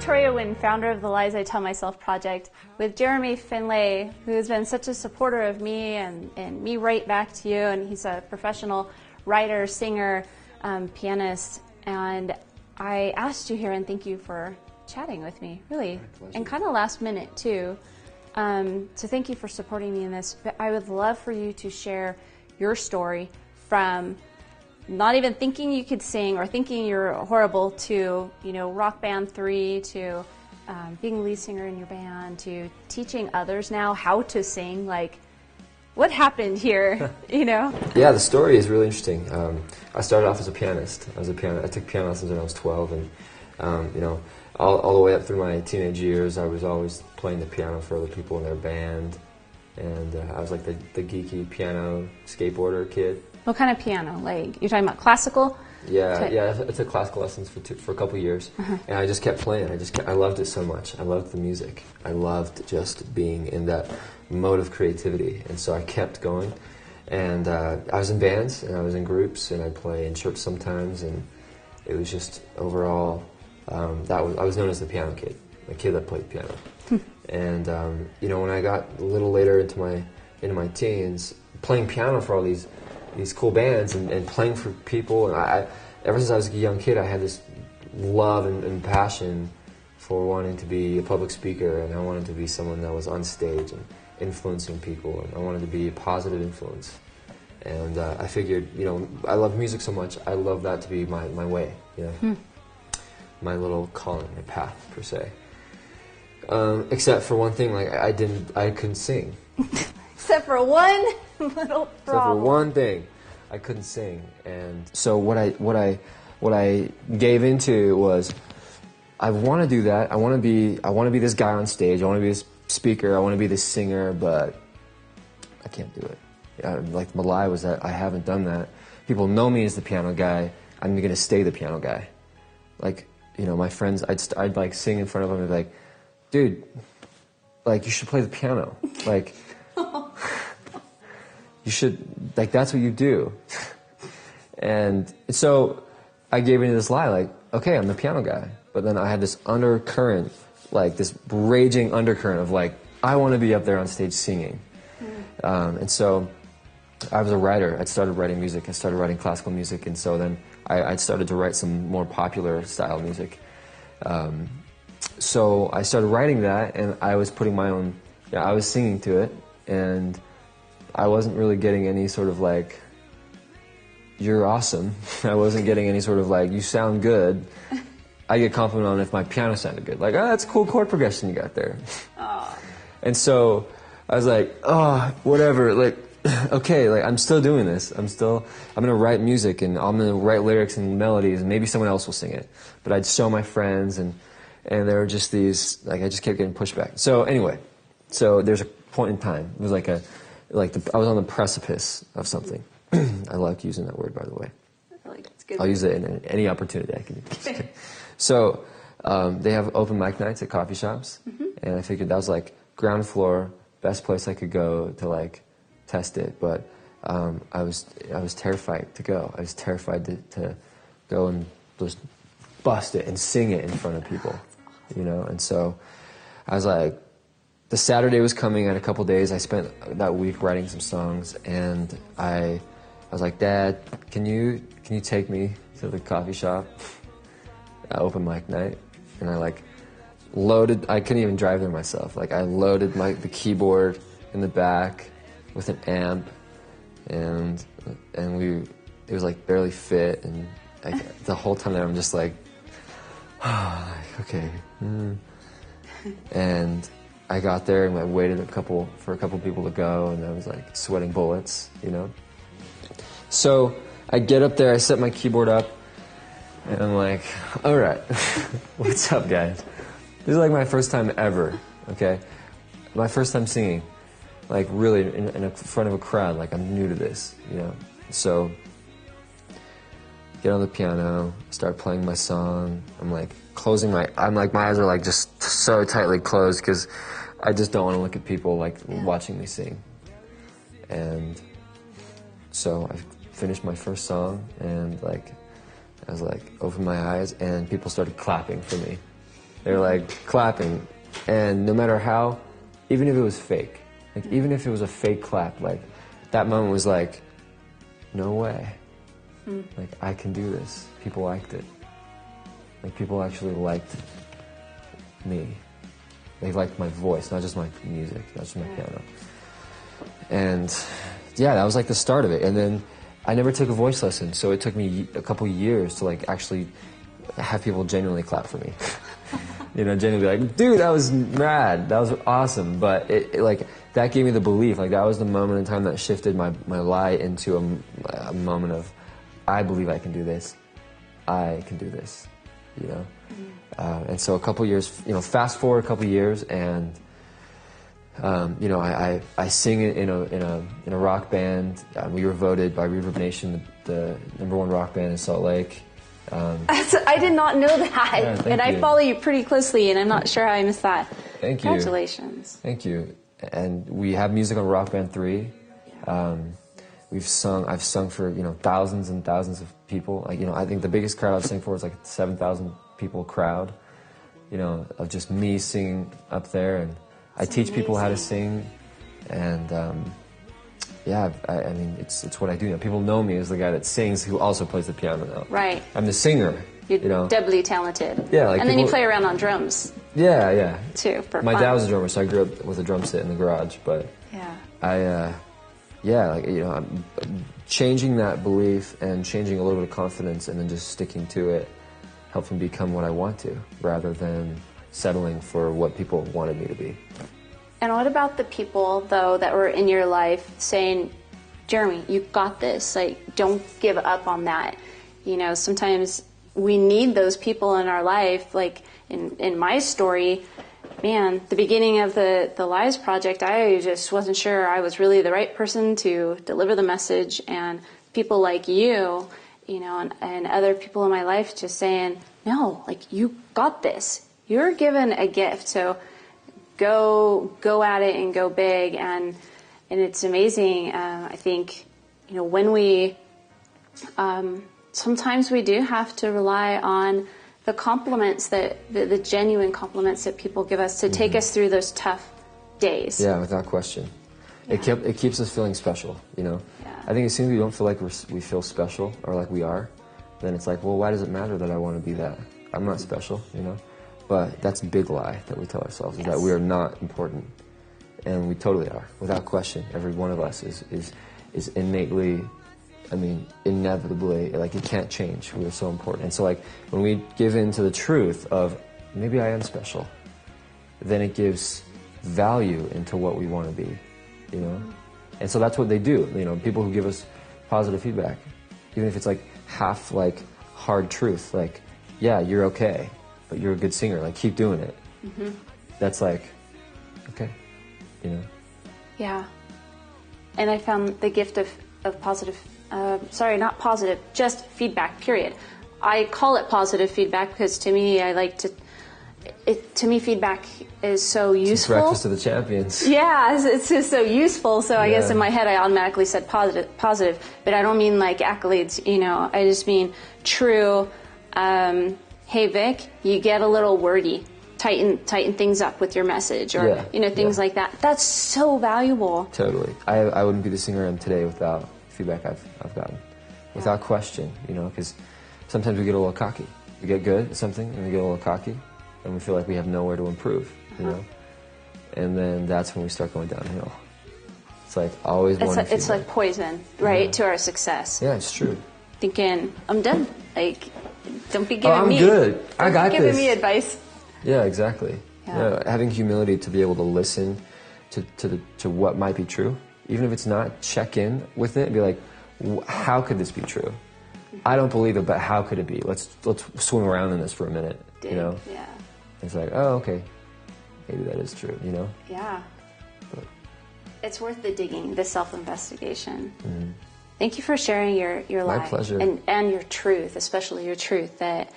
Wynn, founder of the Lies I Tell Myself project, with Jeremy Finlay, who has been such a supporter of me and me right back to you. And he's a professional writer, singer, pianist. And I asked you here, and thank you for chatting with me, really, and kind of last minute too. So thank you for supporting me in this. But I would love for you to share your story from not even thinking you could sing or thinking you're horrible to, Rock Band 3, to being lead singer in your band, to teaching others now how to sing. Like, what happened here, Yeah, the story is really interesting. I started off as a pianist. I took piano lessons when I was 12, and, all the way up through my teenage years, I was always playing the piano for other people in their band. And I was like the geeky piano skateboarder kid. What kind of piano? Like, you're talking about classical? Yeah, I took classical lessons for a couple years, and I just kept playing. I loved it so much. I loved the music. I loved just being in that mode of creativity, and so I kept going. And I was in bands, and I was in groups, and I'd play in church sometimes, and it was just overall, I was known as the piano kid, the kid that played piano. And when I got a little later into my teens, playing piano for all these cool bands and playing for people, and ever since I was a young kid, I had this love and passion for wanting to be a public speaker, and I wanted to be someone that was on stage and influencing people, and I wanted to be a positive influence. And I figured, I love music so much, I love that to be my way, my little calling, my path, per se. Except for one thing, like I couldn't sing. Except for one little problem. Except for one thing, I couldn't sing, and so what I gave into was, I want to do that. I want to be this guy on stage. I want to be this speaker. I want to be this singer, but I can't do it. Like, my lie was that I haven't done that. People know me as the piano guy. I'm gonna stay the piano guy. Like, my friends, I'd like sing in front of them and be like, dude, like, you should play the piano. Like, you should, like, that's what you do. And so I gave into this lie, like, okay, I'm the piano guy. But then I had this undercurrent, like this raging undercurrent of like, I want to be up there on stage singing. And so I was a writer. I started writing music. I started writing classical music. And so then I started to write some more popular style music. So I started writing that, and I was putting my own, I was singing to it, and I wasn't really getting any sort of like, you're awesome. I wasn't getting any sort of like, you sound good. I get compliment on if my piano sounded good. Like, oh, that's a cool chord progression you got there. Aww. And so I was like, oh, whatever, like, okay, like, I'm still doing this. I'm gonna write music, and I'm gonna write lyrics and melodies, and maybe someone else will sing it. But I'd show my friends, and there were just these, like, I just kept getting pushback. So anyway, so there's a point in time. It was I was on the precipice of something. I like using that word, by the way. I feel like it's good. I'll use it in any opportunity I can. So they have open mic nights at coffee shops, and I figured that was like ground floor, best place I could go to like test it. But I was terrified to go. I was terrified to go and just bust it and sing it in front of people, And so I was like, the Saturday was coming. In a couple days, I spent that week writing some songs, and I was like, Dad, can you take me to the coffee shop, open mic night? And I like loaded. I couldn't even drive there myself. Like, I loaded the keyboard in the back with an amp, and it was like barely fit, and the whole time there I'm just like, okay. And I got there, and I waited for a couple people to go, and I was like sweating bullets, So I get up there, I set my keyboard up, and I'm like, all right, what's up, guys? This is like my first time ever, okay? My first time singing, like really in front of a crowd, like I'm new to this, So get on the piano, start playing my song. I'm like my eyes are like just so tightly closed because I just don't want to look at people like watching me sing. And so I finished my first song, and like I was like, opened my eyes, and people started clapping for me. They're like clapping. And no matter how, even if it was fake, like even if it was a fake clap, like that moment was like, no way. Like I can do this. People liked it. Like people actually liked me. They liked my voice, not just my music, not just my piano. And yeah, that was like the start of it. And then I never took a voice lesson, so it took me a couple years to like actually have people genuinely clap for me. You know, genuinely be like, dude, that was rad, that was awesome. But it like that gave me the belief. Like that was the moment in time that shifted my lie into a moment of, I believe I can do this. I can do this. You know. And so a couple years, you know, fast forward a couple years, and you know, I sing in a rock band. We were voted by Reverb Nation the #1 rock band in Salt Lake. I did not know that, yeah, and I follow you pretty closely, and I'm not sure how I missed that. Thank you. Congratulations. Thank you. And we have music on Rock Band 3. I've sung for, you know, thousands and thousands of people. Like, you know, I think the biggest crowd I've sang for is like 7,000 people crowd. You know, of just me singing up there, and I teach people how to sing, and yeah, I mean, it's what I do now. People know me as the guy that sings who also plays the piano now. Right. I'm the singer. You're you know, doubly talented. Yeah, like and then you play around on drums. Yeah. Too. For My fun. dad was a drummer, so I grew up with a drum set in the garage. But yeah, like, you know, I'm changing that belief and changing a little bit of confidence, and then just sticking to it, helped me become what I want to, rather than settling for what people wanted me to be. And what about the people, though, that were in your life saying, Jeremy, you got this, like, don't give up on that. You know, sometimes we need those people in our life. Like, in my story, man, the beginning of the Lives Project, I just wasn't sure I was really the right person to deliver the message, and people like you know, and other people in my life just saying, no, like, you got this. You're given a gift, so go at it and go big. And it's amazing. I think, you know, when we sometimes we do have to rely on the compliments, that the genuine compliments that people give us to take us through those tough days. Yeah, without question. Yeah. It keeps us feeling special, you know. Yeah. I think as soon as we don't feel like we feel special, or like we are, then it's like, well, why does it matter that I want to be that? I'm not special, you know. But that's a big lie that we tell ourselves, is that we are not important. And we totally are, without question. Every one of us is innately, I mean, inevitably, like, it can't change. We are so important. And so, like, when we give in to the truth of, maybe I am special, then it gives value into what we want to be, you know? And so that's what they do, you know, people who give us positive feedback, even if it's, like, half, like, hard truth, like, yeah, you're okay, but you're a good singer, like, keep doing it. That's like, okay, you know? Yeah. And I found the gift of positive, not positive, just feedback, period. I call it positive feedback because to me, to me, feedback is so useful. It's breakfast of the champions. Yeah, it's just so useful. So I guess in my head, I automatically said positive, but I don't mean like accolades, you know, I just mean true, hey Vic, you get a little wordy. Tighten things up with your message, or you know, things like that. That's so valuable. Totally. I wouldn't be the singer I am today without feedback I've gotten, without question. You know, because sometimes we get a little cocky. We get good at something, and we get a little cocky, and we feel like we have nowhere to improve. You know, and then that's when we start going downhill. It's like always wanting it's like poison, right, to our success. Yeah, it's true. Thinking I'm done. Like, don't be giving me. I'm good. I got this. Giving me advice. Yeah, exactly. Yeah, having humility to be able to listen to what might be true, even if it's not, check in with it and be like, how could this be true? I don't believe it, but how could it be? Let's swim around in this for a minute. You know? Yeah. It's like, oh, okay, maybe that is true. You know? Yeah. But it's worth the digging, the self-investigation. Mm-hmm. Thank you for sharing your life. My pleasure. And your truth, especially your truth that,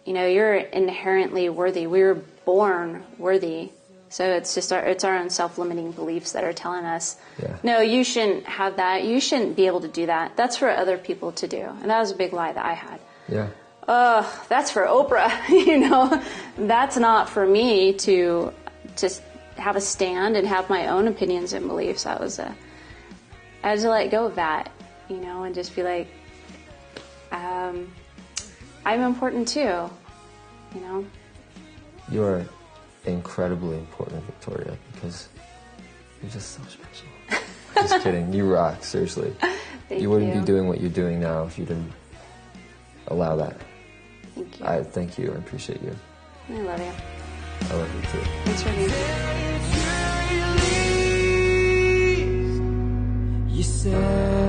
you know, you're inherently worthy. We were born worthy. So it's just our own self-limiting beliefs that are telling us, no, you shouldn't have that. You shouldn't be able to do that. That's for other people to do. And that was a big lie that I had. Yeah. that's for Oprah, you know. That's not for me to just have a stand and have my own opinions and beliefs. I had to let go of that, you know, and just be like, I'm important too, you know. You are incredibly important, Victoria, because you're just so special. Just kidding. You rock, seriously. Thank you wouldn't you. be doing what you're doing now if you didn't allow that. Thank you. I thank you. I appreciate you. I love you. I love you too. Thanks for being here. You said